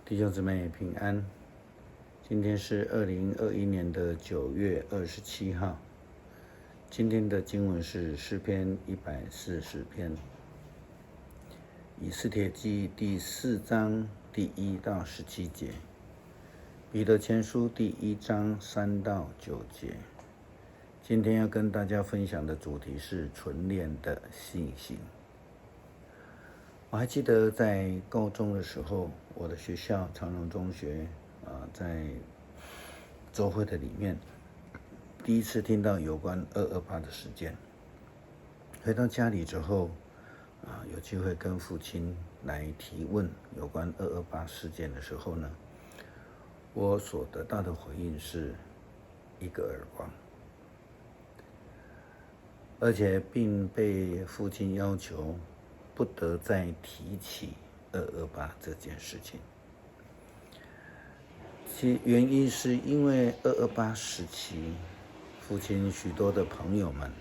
弟兄姊妹平安，今天是2021年的9月27号。今天的经文是诗篇140篇，以斯帖记第4章第1到17节，彼得前书第1章3到9节。今天要跟大家分享的主题是纯练的信心。我还记得在高中的时候，我的学校长荣中学在周会的里面，第一次听到有关228的事件。回到家里之后，有机会跟父亲来提问有关228事件的时候呢，我所得到的回应是一个耳光，而且并被父亲要求不得再提起228这件事情。其原因是因为228时期，父亲许多的朋友们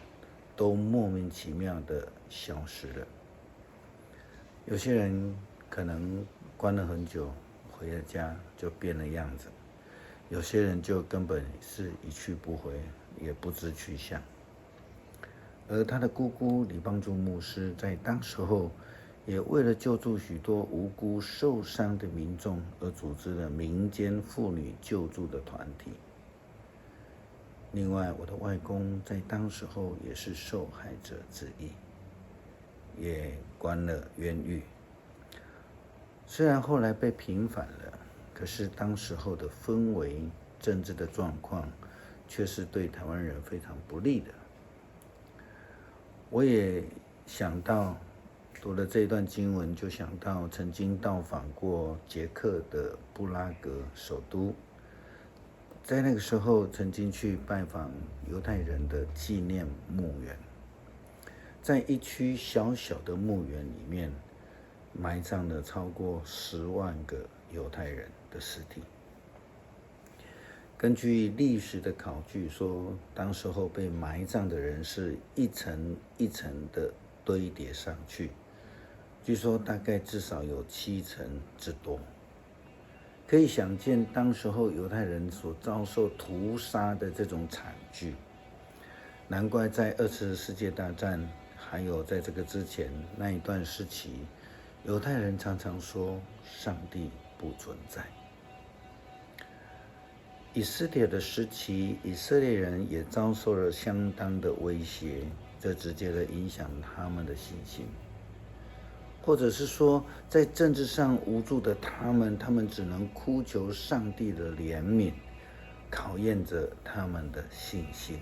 都莫名其妙的消失了。有些人可能关了很久，回了家就变了样子；有些人就根本是一去不回，也不知去向。而他的姑姑李帮助牧师在当时候也为了救助许多无辜受伤的民众而组织了民间妇女救助的团体。另外，我的外公在当时候也是受害者之一，也关了冤狱。虽然后来被平反了，可是当时候的氛围、政治的状况却是对台湾人非常不利的。我也想到，读了这一段经文，就想到曾经到访过捷克的布拉格首都，在那个时候曾经去拜访犹太人的纪念墓园，在一区小小的墓园里面，埋葬了超过10万个犹太人的尸体。根据历史的考据说，当时候被埋葬的人是一层一层的堆叠上去，据说大概至少有7层之多。可以想见当时候犹太人所遭受屠杀的这种惨剧。难怪在2次世界大战，还有在这个之前那一段时期，犹太人常常说上帝不存在。以斯帖的时期，以色列人也遭受了相当的威胁，这直接的影响他们的信心。或者是说，在政治上无助的他们只能哭求上帝的怜悯，考验着他们的信心。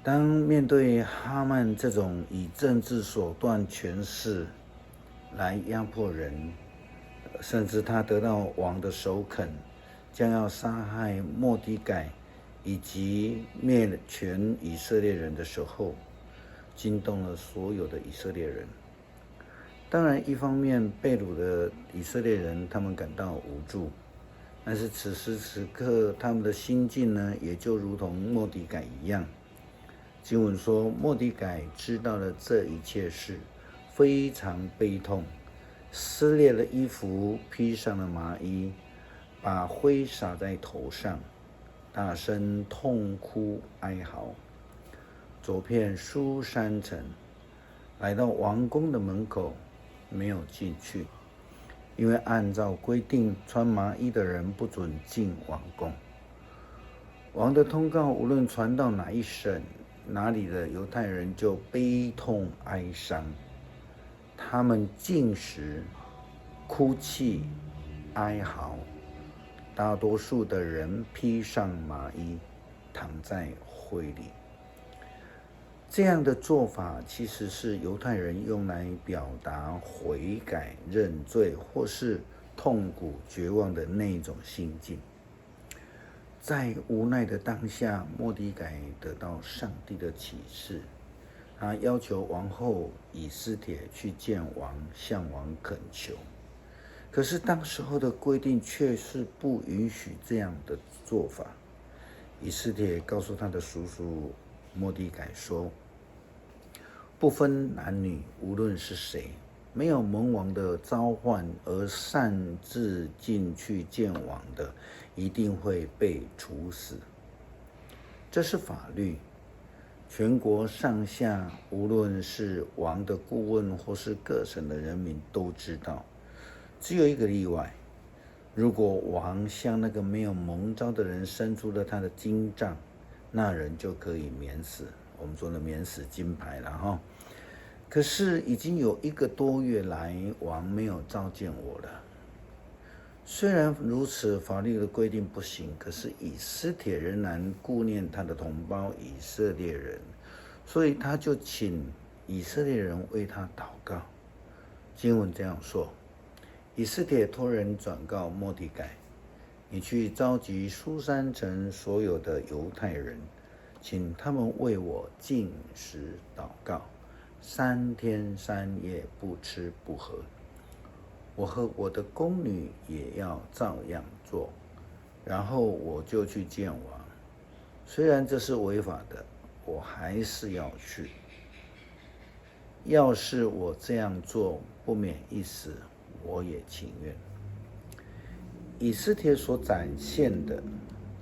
当面对哈曼这种以政治手段权势来压迫人，甚至他得到王的首肯，将要杀害末底改以及灭全以色列人的时候，惊动了所有的以色列人。当然，一方面被掳的以色列人他们感到无助，但是此时此刻他们的心境呢，也就如同末底改一样。经文说，末底改知道了这一切事，非常悲痛，撕裂了衣服，披上了麻衣，把灰撒在头上，大声痛哭哀嚎，走遍书珊城，来到王宫的门口，没有进去，因为按照规定，穿麻衣的人不准进王宫。王的通告无论传到哪一省，哪里的犹太人就悲痛哀伤，他们禁食、哭泣、哀嚎，大多数的人披上麻衣，躺在灰里。这样的做法其实是犹太人用来表达悔改、认罪或是痛苦、绝望的那种心境。在无奈的当下，末底改得到上帝的启示，他要求王后以斯帖去见王，向王恳求。可是当时候的规定却是不允许这样的做法。以斯帖告诉他的叔叔末底改说，不分男女，无论是谁，没有蒙王的召唤而擅自进去见王的，一定会被处死。这是法律，全国上下，无论是王的顾问或是各省的人民都知道。只有一个例外，如果王向那个没有蒙召的人伸出了他的金杖，那人就可以免死，我们说的免死金牌了哈。可是已经有1个多月来，王没有召见我了。虽然如此，法律的规定不行，可是以斯帖仍然顾念他的同胞以色列人，所以他就请以色列人为他祷告。经文这样说：以斯帖托人转告末底改，你去召集书珊城所有的犹太人，请他们为我禁食祷告，3天3夜不吃不喝。我和我的宫女也要照样做，然后我就去见王。虽然这是违法的，我还是要去。要是我这样做不免一死，我也情愿。以斯帖所展现的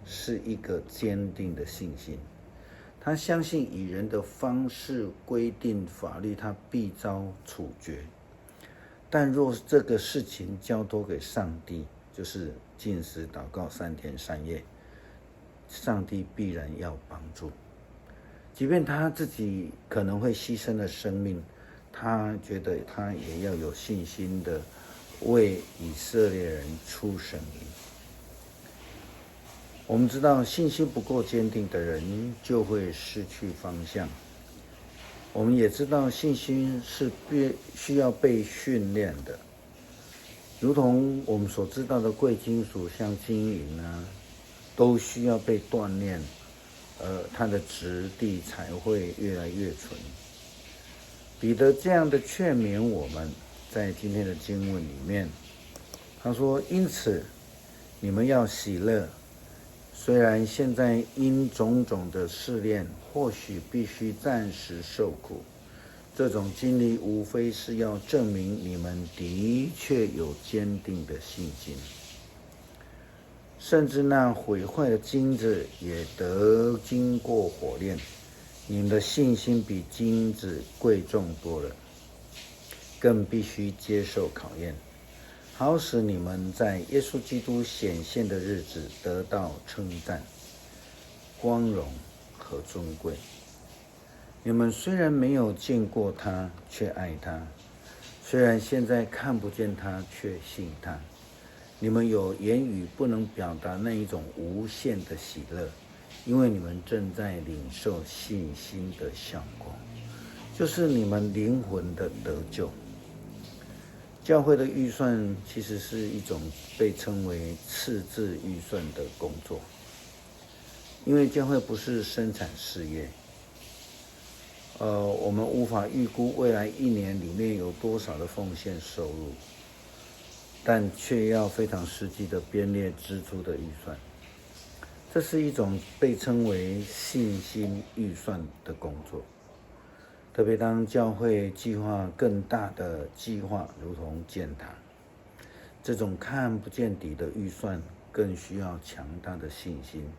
是一个坚定的信心，他相信以人的方式规定法律，他必遭处决。但若这个事情交托给上帝，就是禁食祷告3天3夜，上帝必然要帮助。即便他自己可能会牺牲了生命，他觉得他也要有信心的为以色列人出声音。我们知道，信心不够坚定的人就会失去方向。我们也知道，信心是需要被训练的，如同我们所知道的贵金属，像金银啊，都需要被锻炼，它的质地才会越来越纯。彼得这样的劝勉我们，在今天的经文里面，他说：因此你们要喜乐，虽然现在因种种的试炼，或许必须暂时受苦，这种经历无非是要证明你们的确有坚定的信心。甚至那毁坏的金子也得经过火炼，你们的信心比金子贵重多了，更必须接受考验，好使你们在耶稣基督显现的日子得到称赞、光荣和尊贵。你们虽然没有见过他，却爱他；虽然现在看不见他，却信他。你们有言语不能表达那一种无限的喜乐，因为你们正在领受信心的效果，就是你们灵魂的得救。教会的预算其实是一种被称为赤字预算的工作，因为教会不是生产事业，我们无法预估未来1年里面有多少的奉献收入，但却要非常实际的编列支出的预算。这是一种被称为信心预算的工作。特别当教会计划更大的计划，如同建堂，这种看不见底的预算更需要强大的信心，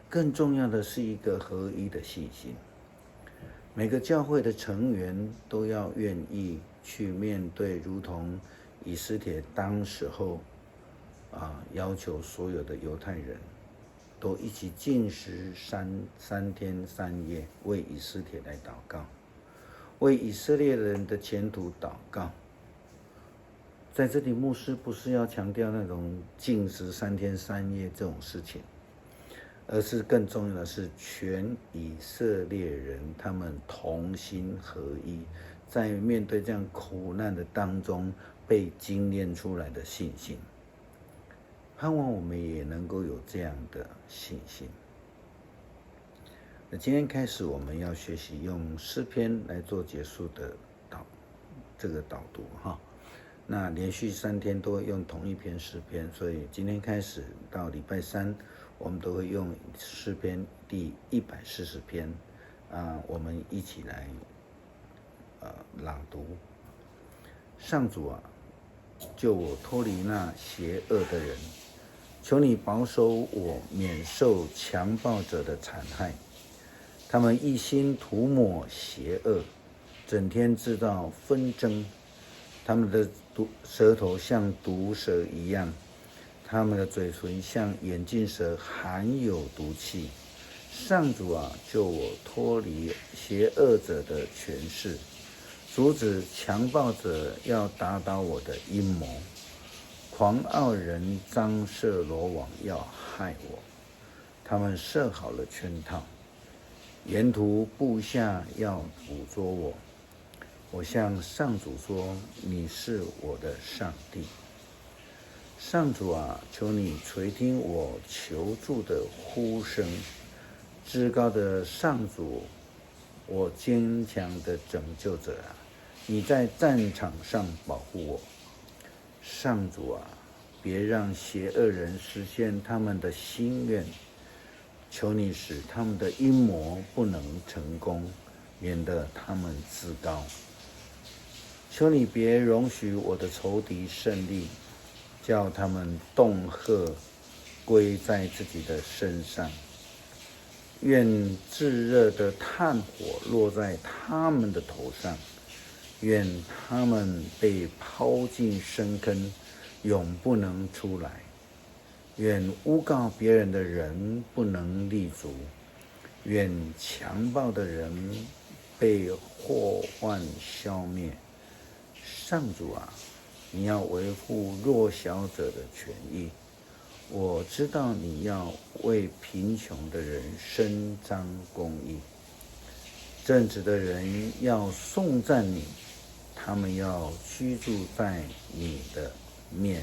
更重要的是一个合一的信心。每个教会的成员都要愿意去面对，如同以斯帖当时候要求所有的犹太人都一起禁食三天3夜，为以斯帖来祷告，为以色列人的前途祷告。在这里，牧师不是要强调那种禁食3天3夜这种事情，而是更重要的是全以色列人他们同心合一，在面对这样苦难的当中被精炼出来的信心。盼望我们也能够有这样的信心。那今天开始，我们要学习用诗篇来做结束的导读哈。那连续3天都会用同一篇诗篇，所以今天开始到礼拜3，我们都会用诗篇第140篇我们一起来朗读。上主啊，救我脱离那邪恶的人，求你保守我免受强暴者的残害。他们一心涂抹邪恶，整天制造纷争。他们的舌头像毒蛇一样，他们的嘴唇像眼镜蛇，含有毒气。上主啊，救我脱离邪恶者的权势，阻止强暴者要打倒我的阴谋。狂傲人张设罗网要害我，他们设好了圈套，沿途布下要捕捉我。我向上主说：“你是我的上帝。”上主啊，求你垂听我求助的呼声。至高的上主，我坚强的拯救者啊，你在战场上保护我。上主啊，别让邪恶人实现他们的心愿，求你使他们的阴谋不能成功，免得他们自高。求你别容许我的仇敌胜利，叫他们恫吓归在自己的身上。愿炙热的炭火落在他们的头上，愿他们被抛进深坑，永不能出来。愿诬告别人的人不能立足，愿强暴的人被祸患消灭。上主啊，你要维护弱小者的权益。我知道你要为贫穷的人伸张公义，正直的人要颂赞你，他们要居住在你的面